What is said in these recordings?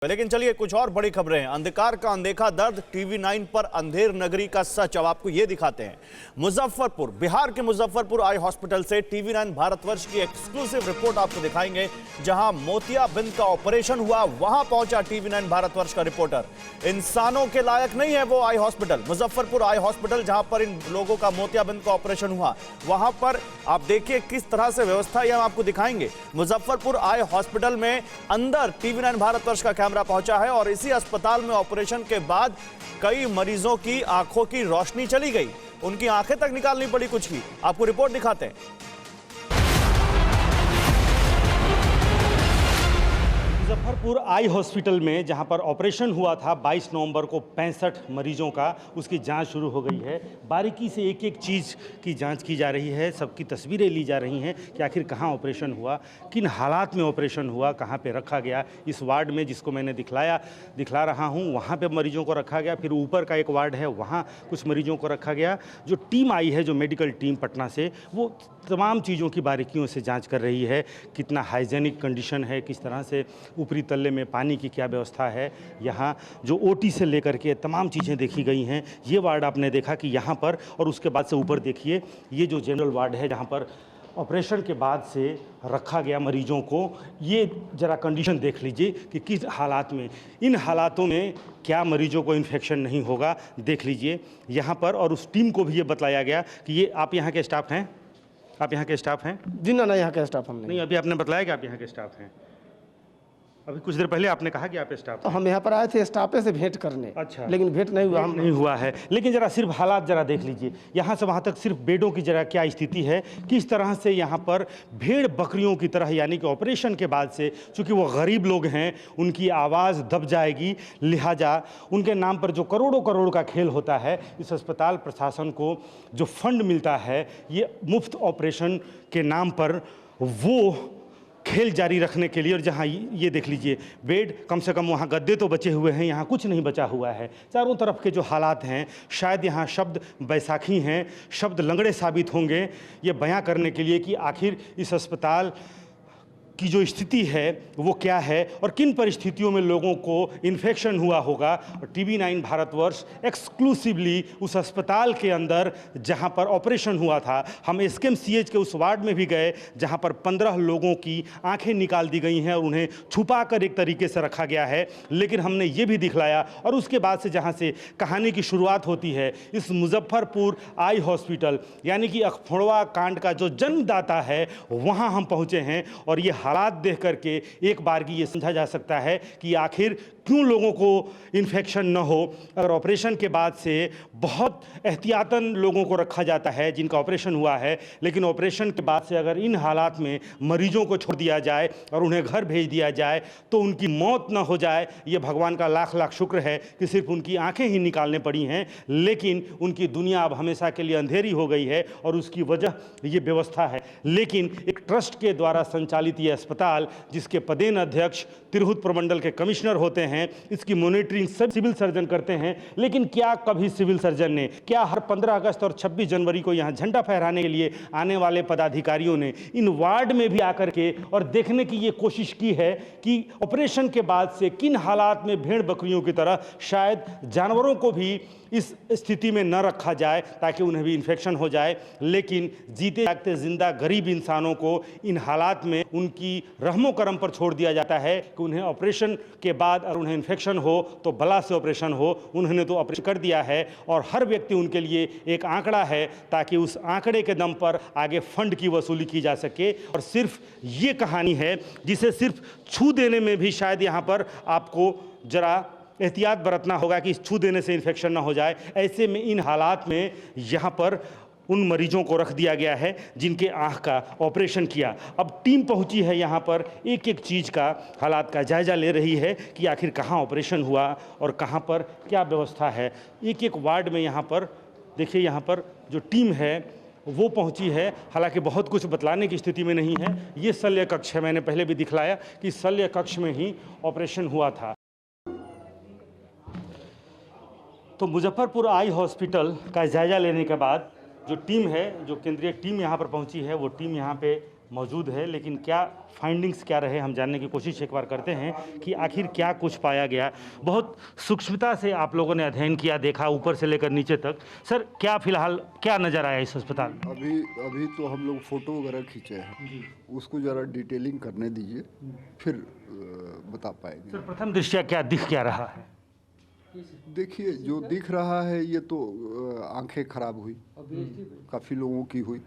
लेकिन चलिए कुछ और बड़ी खबरें हैं। अंधकार का अनदेखा दर्द, टीवी 9 पर अंधेर नगरी का सच। अब आपको यह दिखाते हैं। मुजफ्फरपुर, बिहार के मुजफ्फरपुर आई हॉस्पिटल से टीवी 9 भारतवर्ष की एक्सक्लूसिव रिपोर्ट आपको दिखाएंगे। जहां मोतियाबिंद का ऑपरेशन हुआ, वहां पहुंचा टीवी 9 भारतवर्ष का रिपोर्टर। इंसानों के लायक नहीं है वो eye hospital, Muzaffarpur eye hospital, जहां पर इन लोगों का मोतियाबिंद का ऑपरेशन हुआ। वहां पर आप देखिए किस तरह से व्यवस्था है, हम आपको दिखाएंगे। मुजफ्फरपुर आई हॉस्पिटल में अंदर टीवी 9 भारतवर्ष का कैमरा पहुंचा है और इसी अस्पताल में ऑपरेशन के बाद कई मरीजों की आंखों की रोशनी चली गई, उनकी आंखें तक निकालनी पड़ी कुछ की। आपको रिपोर्ट दिखाते हैं। मुजफ्फरपुर आई हॉस्पिटल में जहां पर ऑपरेशन हुआ था 22 नवंबर को 65 मरीजों का, उसकी जांच शुरू हो गई है। बारीकी से एक एक चीज़ की जांच की जा रही है, सबकी तस्वीरें ली जा रही हैं कि आखिर कहां ऑपरेशन हुआ, किन हालात में ऑपरेशन हुआ, कहां पे रखा गया। इस वार्ड में जिसको मैंने दिखला रहा हूं, वहां पे मरीजों को रखा गया। फिर ऊपर का एक वार्ड है, वहां कुछ मरीजों को रखा गया। जो टीम आई है, जो मेडिकल टीम पटना से, वो तमाम चीज़ों की बारीकियों से जाँच कर रही है। कितना हाइजेनिक कंडीशन है, किस तरह से ऊपरी तल्ले में पानी की क्या व्यवस्था है, यहाँ जो ओटी से लेकर के तमाम चीज़ें देखी गई हैं। ये वार्ड आपने देखा कि यहाँ पर, और उसके बाद से ऊपर देखिए ये जो जनरल वार्ड है जहाँ पर ऑपरेशन के बाद से रखा गया मरीजों को। ये ज़रा कंडीशन देख लीजिए कि किस हालात में, इन हालातों में क्या मरीजों को इन्फेक्शन नहीं होगा, देख लीजिए यहाँ पर। और उस टीम को भी ये बताया गया कि ये आप यहाँ के स्टाफ हैं, आप यहाँ के स्टाफ हैं? जी ना, यहाँ के स्टाफ हम नहीं, अभी आपने बताया कि आप यहाँ के स्टाफ हैं। अभी कुछ देर पहले आपने कहा कि आप स्टाफ तो हम यहाँ पर आए थे स्टाफे से भेंट करने। अच्छा, लेकिन भेंट नहीं हुआ, हम नहीं हुआ है। लेकिन जरा सिर्फ हालात जरा देख लीजिए, यहाँ से वहाँ तक सिर्फ बेडों की जरा क्या स्थिति है, किस तरह से यहाँ पर भेड़ बकरियों की तरह, यानी कि ऑपरेशन के बाद से, चूँकि वो गरीब लोग हैं, उनकी आवाज़ दब जाएगी, लिहाजा उनके नाम पर जो करोड़ों करोड़ का खेल होता है, इस अस्पताल प्रशासन को जो फंड मिलता है, ये मुफ्त ऑपरेशन के नाम पर वो खेल जारी रखने के लिए। और जहाँ ये देख लीजिए बेड, कम से कम वहाँ गद्दे तो बचे हुए हैं, यहाँ कुछ नहीं बचा हुआ है। चारों तरफ के जो हालात हैं, शायद यहाँ शब्द बैसाखी हैं, शब्द लंगड़े साबित होंगे ये बयां करने के लिए कि आखिर इस अस्पताल की जो स्थिति है वो क्या है और किन परिस्थितियों में लोगों को इन्फेक्शन हुआ होगा। और टीवी 9 भारतवर्ष एक्सक्लूसिवली उस अस्पताल के अंदर जहां पर ऑपरेशन हुआ था, हम एसकेएमसीएच के उस वार्ड में भी गए जहां पर 15 लोगों की आंखें निकाल दी गई हैं और उन्हें छुपा कर एक तरीके से रखा गया है। लेकिन हमने ये भी दिखलाया, और उसके बाद से जहाँ से कहानी की शुरुआत होती है, इस मुजफ्फरपुर आई हॉस्पिटल यानी कि अखफोड़वा कांड का जो जन्मदाता है, वहाँ हम पहुँचे हैं। और ये हालात देख करके एक बार की ये समझा जा सकता है कि आखिर क्यों लोगों को इन्फेक्शन न हो। अगर ऑपरेशन के बाद से बहुत एहतियातन लोगों को रखा जाता है जिनका ऑपरेशन हुआ है, लेकिन ऑपरेशन के बाद से अगर इन हालात में मरीजों को छोड़ दिया जाए और उन्हें घर भेज दिया जाए तो उनकी मौत न हो जाए, ये भगवान का लाख लाख शुक्र है कि सिर्फ उनकी आंखें ही निकालने पड़ी हैं। लेकिन उनकी दुनिया अब हमेशा के लिए अंधेरी हो गई है और उसकी वजह ये व्यवस्था है। लेकिन एक ट्रस्ट के द्वारा संचालित ये अस्पताल, जिसके पदेन अध्यक्ष तिरहुत प्रमंडल के कमिश्नर होते हैं, इसकी मॉनिटरिंग सब सिविल सर्जन करते हैं। लेकिन क्या कभी सिविल सर्जन ने, क्या हर 15 अगस्त और 26 जनवरी को यहाँ झंडा फहराने के लिए आने वाले पदाधिकारियों ने इन वार्ड में भी आकर के और देखने की ये कोशिश की है कि ऑपरेशन के बाद से किन हालात में भेड़ बकरियों की तरह शायद जानवरों को भी इस स्थिति में न रखा जाए ताकि उन्हें भी इन्फेक्शन हो जाए। लेकिन जीते जागते जिंदा गरीब इंसानों को इन हालात में उनकी रहमो करम पर छोड़ दिया जाता है कि उन्हें ऑपरेशन के बाद और उन्हें इन्फेक्शन हो तो भला से ऑपरेशन हो। उन्होंने तो ऑपरेशन कर दिया है और हर व्यक्ति उनके लिए एक आंकड़ा है ताकि उस आंकड़े के दम पर आगे फंड की वसूली की जा सके। और सिर्फ ये कहानी है जिसे सिर्फ छू देने में भी शायद यहाँ पर आपको जरा एहतियात बरतना होगा कि छू देने से इन्फेक्शन ना हो जाए। ऐसे में इन हालात में यहाँ पर उन मरीजों को रख दिया गया है जिनके आँख का ऑपरेशन किया। अब टीम पहुंची है यहाँ पर, एक एक चीज़ का हालात का जायजा ले रही है कि आखिर कहाँ ऑपरेशन हुआ और कहाँ पर क्या व्यवस्था है। एक एक वार्ड में यहाँ पर देखिए, यहाँ पर जो टीम है वो पहुंची है। हालांकि बहुत कुछ बतलाने की स्थिति में नहीं है। ये शल्य कक्ष है, मैंने पहले भी दिखलाया कि शल्य कक्ष में ही ऑपरेशन हुआ था। तो मुजफ्फरपुर आई हॉस्पिटल का जायजा लेने के बाद जो टीम है, जो केंद्रीय टीम यहाँ पर पहुँची है, वो टीम यहाँ पे मौजूद है, लेकिन क्या फाइंडिंग्स क्या रहे हम जानने की कोशिश एक बार करते हैं कि आखिर क्या कुछ पाया गया। बहुत सूक्ष्मता से आप लोगों ने अध्ययन किया, देखा ऊपर से लेकर नीचे तक। सर क्या फिलहाल क्या नज़र आया इस अस्पताल में? अभी तो हम लोग फ़ोटो वगैरह खींचे हैं, उसको ज़रा डिटेलिंग करने दीजिए, फिर बता पाएंगे। सर प्रथम दृष्टया क्या दिख क्या रहा है? देखिए, जो दिख रहा है ये तो आंखें खराब हुई, काफ़ी लोगों की हुई,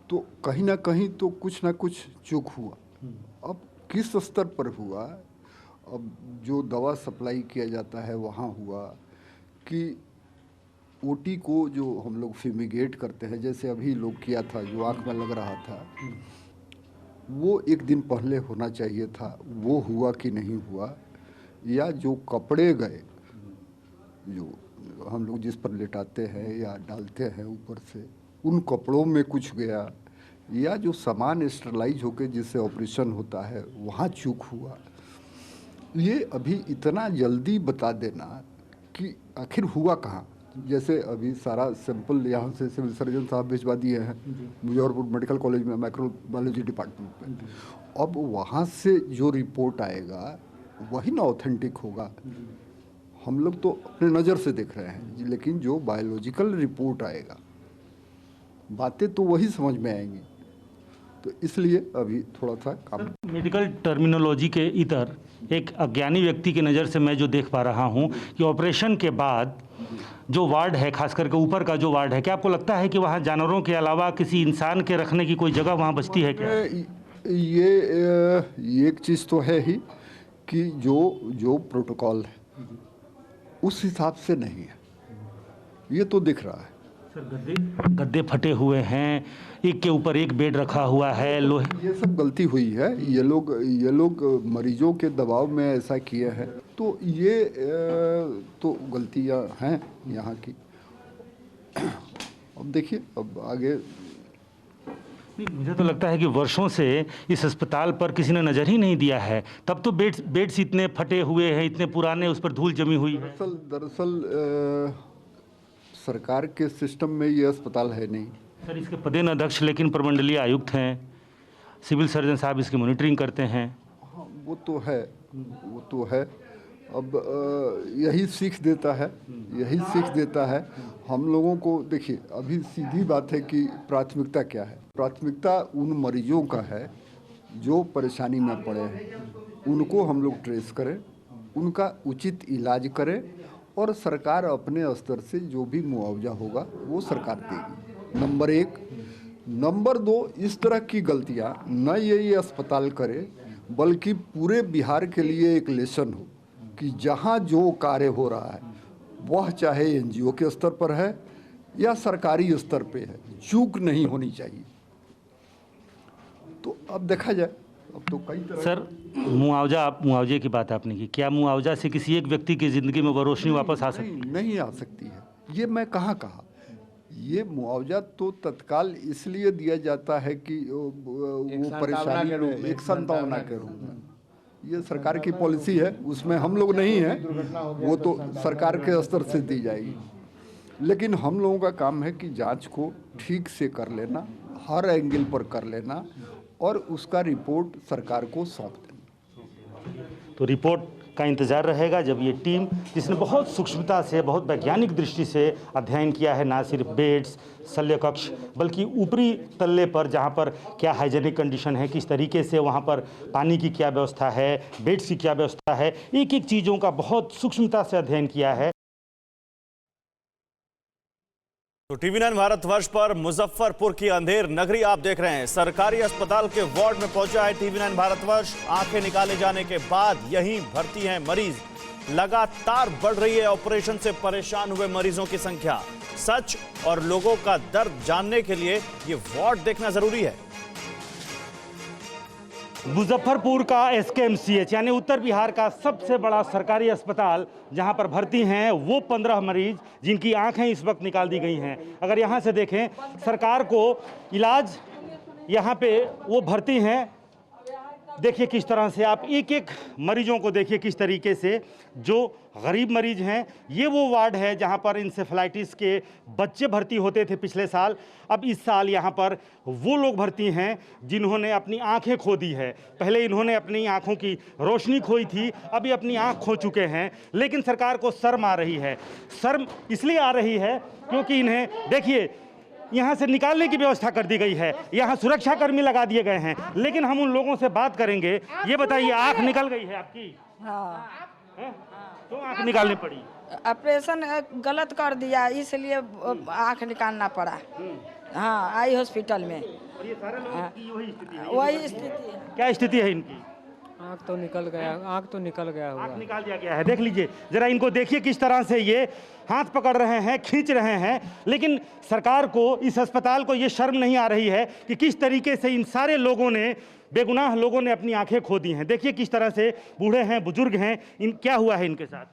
तो कहीं ना कहीं तो कुछ ना कुछ चूक हुआ। अब किस स्तर पर हुआ, अब जो दवा सप्लाई किया जाता है वहाँ हुआ कि ओटी को जो हम लोग फ्यूमिगेट करते हैं, जैसे अभी लोग किया था, जो आँख में लग रहा था, वो एक दिन पहले होना चाहिए था, वो हुआ कि नहीं हुआ, या जो कपड़े गए, जो हम लोग जिस पर लेटाते हैं या डालते हैं ऊपर से, उन कपड़ों में कुछ गया, या जो सामान स्टरलाइज होकर जिससे ऑपरेशन होता है वहाँ चूक हुआ। ये अभी इतना जल्दी बता देना कि आखिर हुआ कहाँ। जैसे अभी सारा सैंपल यहाँ से सिविल सर्जन साहब भिजवा दिए हैं मुजफ्फरपुर मेडिकल कॉलेज में माइक्रोबायोलॉजी डिपार्टमेंट में। अब वहाँ से जो रिपोर्ट आएगा वही ना ऑथेंटिक होगा। हम लोग तो अपने नज़र से देख रहे हैं, लेकिन जो बायोलॉजिकल रिपोर्ट आएगा बातें तो वही समझ में आएंगी। तो इसलिए अभी थोड़ा सा काम। मेडिकल टर्मिनोलॉजी के इतर एक अज्ञानी व्यक्ति की नज़र से मैं जो देख पा रहा हूं कि ऑपरेशन के बाद जो वार्ड है, खास करके ऊपर का जो वार्ड है, क्या आपको लगता है कि वहां जानवरों के अलावा किसी इंसान के रखने की कोई जगह वहां बचती है क्या? ये एक चीज़ तो है ही कि जो प्रोटोकॉल है उस हिसाब से नहीं है, ये तो दिख रहा है। सर गद्दे फटे हुए हैं, एक के ऊपर एक बेड रखा हुआ है, लोहे। ये सब गलती हुई है, ये लोग मरीजों के दबाव में ऐसा किए हैं, तो ये तो गलतियां हैं यहाँ की। अब देखिए, अब आगे। मुझे तो लगता है कि वर्षों से इस अस्पताल पर किसी ने नज़र ही नहीं दिया है, तब तो बेड्स इतने फटे हुए हैं, इतने पुराने, उस पर धूल जमी हुई है। दरअसल सरकार के सिस्टम में ये अस्पताल है नहीं। सर इसके पदेन अध्यक्ष लेकिन प्रमंडलीय आयुक्त हैं, सिविल सर्जन साहब इसकी मॉनिटरिंग करते हैं। हाँ, वो तो है। अब यही सीख देता है हम लोगों को। देखिए, अभी सीधी बात है कि प्राथमिकता क्या है। प्राथमिकता उन मरीजों का है जो परेशानी में पड़े हैं, उनको हम लोग ट्रेस करें, उनका उचित इलाज करें, और सरकार अपने स्तर से जो भी मुआवजा होगा वो सरकार देगी, नंबर 1। नंबर 2, इस तरह की गलतियां न ये अस्पताल करे, बल्कि पूरे बिहार के लिए एक लेसन हो कि जहां जो कार्य हो रहा है, वह चाहे एनजीओ के स्तर पर है या सरकारी स्तर पे है, चूक नहीं होनी चाहिए। तो अब देखा जाए, अब तो कई तरह। सर मुआवजे की बात आपने की, क्या मुआवजा से किसी एक व्यक्ति की ज़िंदगी में वो रोशनी वापस आ सकती है? नहीं आ सकती है। ये मैं कहाँ कहा। ये मुआवजा तो तत्काल इसलिए दिया जाता है कि वो परेशानी में एक संतावना के रूप में, ये सरकार की पॉलिसी है, उसमें हम लोग नहीं हैं, वो तो सरकार के स्तर से दी जाएगी। लेकिन हम लोगों का काम है कि जांच को ठीक से कर लेना, हर एंगल पर कर लेना, और उसका रिपोर्ट सरकार को सौंप देना। तो रिपोर्ट का इंतज़ार रहेगा जब ये टीम, जिसने बहुत सूक्ष्मता से, बहुत वैज्ञानिक दृष्टि से अध्ययन किया है, ना सिर्फ बेड्स, शल्य कक्ष, बल्कि ऊपरी तल्ले पर जहाँ पर क्या हाइजेनिक कंडीशन है, किस तरीके से वहाँ पर पानी की क्या व्यवस्था है, बेड्स की क्या व्यवस्था है, एक एक चीज़ों का बहुत सूक्ष्मता से अध्ययन किया है। तो टीवी9 भारतवर्ष पर मुजफ्फरपुर की अंधेर नगरी आप देख रहे हैं। सरकारी अस्पताल के वार्ड में पहुंचा है टीवी9 भारतवर्ष। आंखें निकाले जाने के बाद यहीं भर्ती हैं मरीज। लगातार बढ़ रही है ऑपरेशन से परेशान हुए मरीजों की संख्या। सच और लोगों का दर्द जानने के लिए ये वार्ड देखना जरूरी है। मुजफ्फरपुर का SKMCH यानी उत्तर बिहार का सबसे बड़ा सरकारी अस्पताल, जहां पर भर्ती हैं वो 15 मरीज जिनकी आंखें इस वक्त निकाल दी गई हैं। अगर यहां से देखें, सरकार को इलाज यहां पे वो भर्ती हैं देखिए किस तरह से आप एक एक मरीजों को देखिए किस तरीके से, जो गरीब मरीज हैं। ये वो वार्ड है जहां पर इंसेफेलाइटिस के बच्चे भर्ती होते थे पिछले साल। अब इस साल यहां पर वो लोग भर्ती हैं जिन्होंने अपनी आंखें खो दी है। पहले इन्होंने अपनी आंखों की रोशनी खोई थी, अभी अपनी आंख खो चुके हैं। लेकिन सरकार को शर्म आ रही है। शर्म इसलिए आ रही है क्योंकि इन्हें देखिए यहाँ से निकालने की व्यवस्था कर दी गई है, यहाँ सुरक्षा कर्मी लगा दिए गए हैं। लेकिन हम उन लोगों से बात करेंगे। ये बताइए, आंख निकल गई है आपकी? हाँ, हैं? तो आंख निकालनी पड़ी? ऑपरेशन गलत कर दिया इसलिए आँख निकालना पड़ा। हाँ, आई हॉस्पिटल में। और ये सारे लोगों की वही स्थिति है? वही स्थिति है। क्या स्थिति है इनकी? आँख तो निकल गया हुआ। आंख निकाल दिया गया है। देख लीजिए जरा इनको, देखिए किस तरह से ये हाथ पकड़ रहे हैं, खींच रहे हैं। लेकिन सरकार को, इस अस्पताल को ये शर्म नहीं आ रही है कि किस तरीके से इन सारे लोगों ने, बेगुनाह लोगों ने अपनी आंखें खो दी हैं। देखिए किस तरह से बूढ़े हैं, बुजुर्ग हैं। इन क्या हुआ है इनके साथ?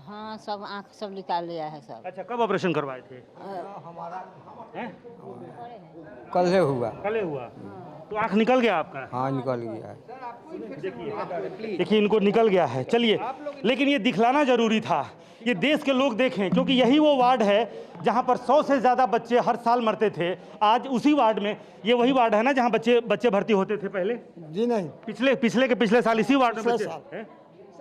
हाँ, सब आँख सब निकाल लिया है सब। अच्छा, कब ऑपरेशन करवाए थे? हैं? कल हुआ। कल हुआ? तो आंख निकल गया आपका? हाँ, निकल गया है। देखिए इनको निकल गया है। चलिए, लेकिन ये दिखलाना जरूरी था, ये देश के लोग देखें, क्योंकि यही वो वार्ड है जहां पर 100 से ज़्यादा बच्चे हर साल मरते थे। आज उसी वार्ड में, ये वही वार्ड है ना जहां बच्चे भर्ती होते थे पहले? जी नहीं, पिछले साल इसी वार्ड में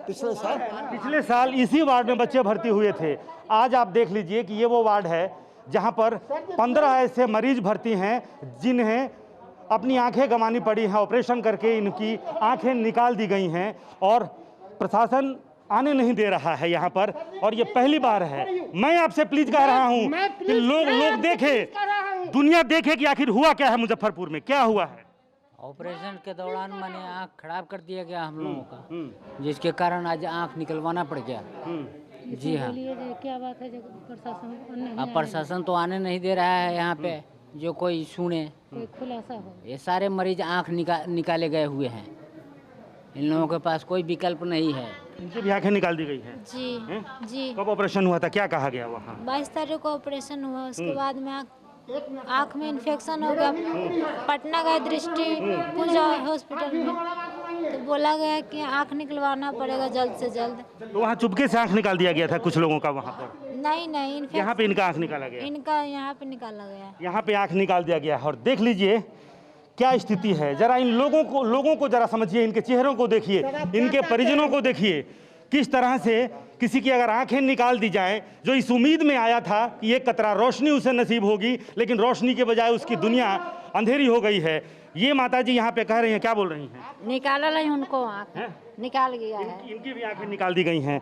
पिछले साल इसी वार्ड में बच्चे भर्ती हुए थे। आज आप देख लीजिए कि ये वो वार्ड है जहां पर 15 ऐसे मरीज भर्ती हैं जिन्हें अपनी आंखें गंवानी पड़ी हैं। ऑपरेशन करके इनकी आंखें निकाल दी गई हैं और प्रशासन आने नहीं दे रहा है यहाँ पर। और ये पहली बार है। मैं आपसे प्लीज कह रहा हूँ कि लोग देखे, दुनिया देखे कि आखिर हुआ क्या है मुजफ्फरपुर में, क्या हुआ है। ऑपरेशन के दौरान मैंने आंख खराब कर दिया गया हम लोगों का, जिसके कारण आज आंख निकलवाना पड़ गया। जी हाँ, क्या बात है, प्रशासन अब प्रशासन तो आने नहीं दे रहा है यहाँ पे, जो कोई सुने। कोई खुलासा हो। ये सारे मरीज आंख निकाले गए हुए हैं। इन लोगों के पास कोई विकल्प नहीं है। इनकी भी आंखें निकाल दी गई है? जी जी। कब ऑपरेशन हुआ था, क्या कहा गया वहाँ? 22 तारीख को ऑपरेशन हुआ, उसके बाद में आँख में इन्फेक्शन हो गया। पटना गए दृष्टि पूजा हॉस्पिटल में, तो बोला गया कि आँख निकलवाना पड़ेगा जल्द से जल्द। तो वहाँ चुपके से आंख निकाल दिया गया था कुछ लोगों का वहाँ पर? नहीं, यहाँ पे इनका आंख निकाला गया? इनका यहाँ पे निकाला गया। यहाँ पे आंख निकाल दिया गया है। और देख लीजिए क्या स्थिति है। जरा इन लोगों को जरा समझिए, इनके चेहरों को देखिए, इनके परिजनों को देखिए, किस तरह से किसी की अगर आंखें निकाल दी जाएं, जो इस उम्मीद में आया था कि एक कतरा रोशनी उसे नसीब होगी, लेकिन रोशनी के बजाय उसकी दुनिया अंधेरी हो गई है। ये माता जी यहाँ पे कह रही हैं, क्या बोल रही हैं? निकाला नहीं उनको, आँख निकाल गया है। इनकी भी आंखें निकाल दी गई हैं।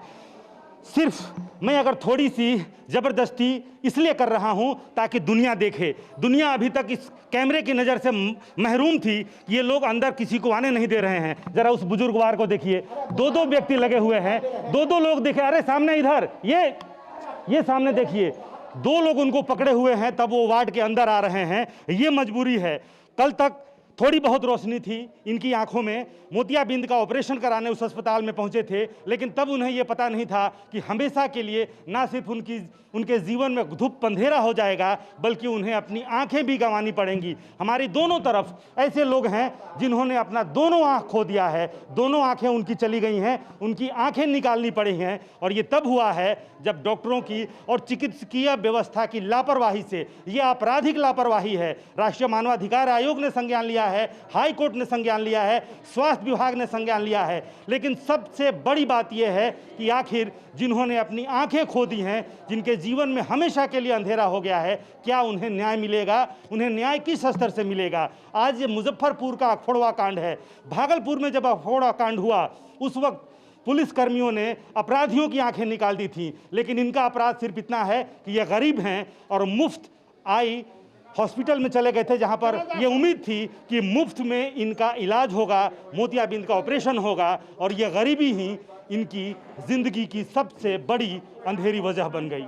सिर्फ मैं अगर थोड़ी सी ज़बरदस्ती इसलिए कर रहा हूं ताकि दुनिया देखे। दुनिया अभी तक इस कैमरे की नज़र से महरूम थी। ये लोग अंदर किसी को आने नहीं दे रहे हैं। ज़रा उस बुजुर्गवार को देखिए, 2 व्यक्ति लगे हुए हैं, 2 लोग देखे। अरे सामने इधर, ये सामने देखिए, 2 लोग उनको पकड़े हुए हैं, तब वो वार्ड के अंदर आ रहे हैं। ये मजबूरी है। कल तक थोड़ी बहुत रोशनी थी इनकी आंखों में। मोतियाबिंद का ऑपरेशन कराने उस अस्पताल में पहुंचे थे, लेकिन तब उन्हें यह पता नहीं था कि हमेशा के लिए ना सिर्फ उनके जीवन में धूप अंधेरा हो जाएगा, बल्कि उन्हें अपनी आंखें भी गंवानी पड़ेंगी। हमारी दोनों तरफ ऐसे लोग हैं जिन्होंने अपना दोनों आंख खो दिया है, दोनों आंखें उनकी चली गई हैं, उनकी आंखें निकालनी पड़ी हैं। और ये तब हुआ है जब डॉक्टरों की और चिकित्सकीय व्यवस्था की लापरवाही से, यह आपराधिक लापरवाही है। राष्ट्रीय मानवाधिकार आयोग ने संज्ञान लिया है, हाई कोर्ट ने संज्ञान लिया है, स्वास्थ्य विभाग ने संज्ञान लिया है। लेकिन सबसे बड़ी बात यह है कि आखिर जिन्होंने अपनी आंखें खो दी हैं, जिनके जीवन में हमेशा के लिए अंधेरा हो गया है, क्या उन्हें न्याय मिलेगा? उन्हें न्याय किस स्तर से मिलेगा? आज ये मुजफ्फरपुर का अखोड़वा कांड है। भागलपुर में जब अखोड़वा कांड हुआ, उस वक्त पुलिस कर्मियों ने अपराधियों की आंखें निकाल दी थी। लेकिन इनका अपराध सिर्फ इतना है कि ये गरीब हैं और मुफ्त आई हॉस्पिटल में चले गए थे, जहां पर ये उम्मीद थी कि मुफ्त में इनका इलाज होगा, मोतियाबिंद का ऑपरेशन होगा। और ये गरीबी ही इनकी जिंदगी की सबसे बड़ी अंधेरी वजह बन गई।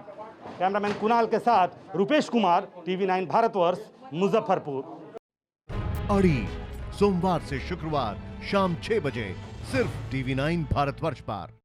कैमरामैन कुणाल के साथ रुपेश कुमार, TV9 भारतवर्ष, मुजफ्फरपुर। अड़ी सोमवार से शुक्रवार शाम 6 बजे सिर्फ TV9 भारतवर्ष पर।